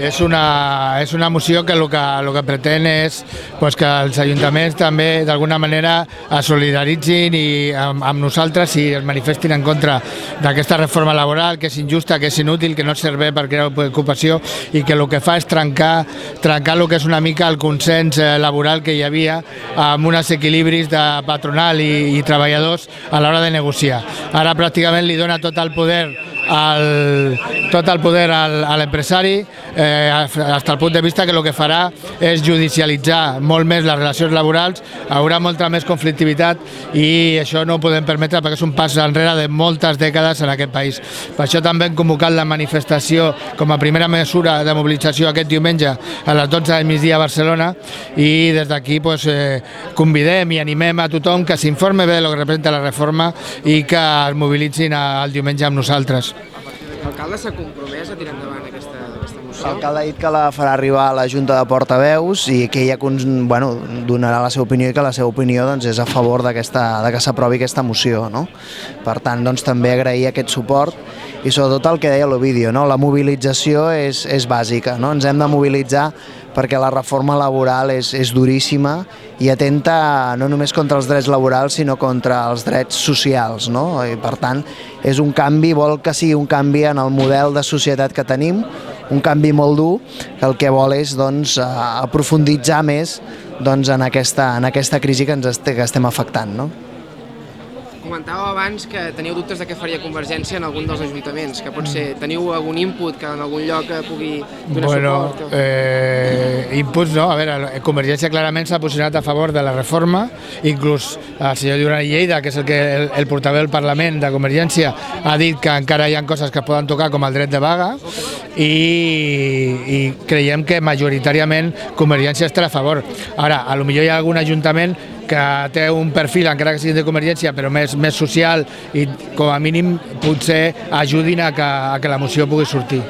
és una moció que el que pretén és que els ajuntaments també d'alguna manera es solidaritzin amb nosaltres i es manifestin en contra d'aquesta reforma laboral, que és injusta, que és inútil, que no serveix per crear ocupació i que el que fa és trencar el que és una mica el consens laboral que hi havia amb uns equilibris de patronal i treballadors a l'hora de negociar. Ara pràcticament li dona tot el poder a l'empresari, fins al punt de vista que el que farà és judicialitzar molt més les relacions laborals, haurà molta més conflictivitat i això no ho podem permetre perquè és un pas enrere de moltes dècades en aquest país. Per això també hem convocat la manifestació com a primera mesura de mobilització aquest diumenge a les 12 del migdia a Barcelona i des d'aquí convidem i animem a tothom que s'informe bé del que representa la reforma i que es mobilitzin el diumenge amb nosaltres. L'alcalde s'ha compromès a tirar endavant aquesta moció? L'alcalde ha dit que la farà arribar a la Junta de Portaveus i que ella donarà la seva opinió i que la seva opinió és a favor de que s'aprovi aquesta moció. Per tant, també agrair aquest suport i sobretot el que deia l'Ovidio, la mobilització és bàsica, ens hem de mobilitzar perquè la reforma laboral és duríssima i atenta no només contra els drets laborals sinó contra els drets socials. I per tant, és un canvi, vol que sigui un canvi en el model de societat que tenim, un canvi molt dur, que el que vol és aprofunditzar més en aquesta crisi que estem afectant. Comentàveu abans que teníeu dubtes de què faria Convergència en algun dels ajuntaments, que potser teniu algun input que en algun lloc pugui donar suport? Inputs no, a veure, Convergència clarament s'ha posicionat a favor de la reforma, inclús el senyor Duran i Lleida, que és el portaveu del Parlament de Convergència, ha dit que encara hi ha coses que es poden tocar com el dret de vaga i creiem que majoritàriament Convergència estarà a favor. Ara, potser hi ha algun ajuntament que té un perfil, encara que sigui de Convergència, però més social i com a mínim potser ajudin a que la moció pugui sortir.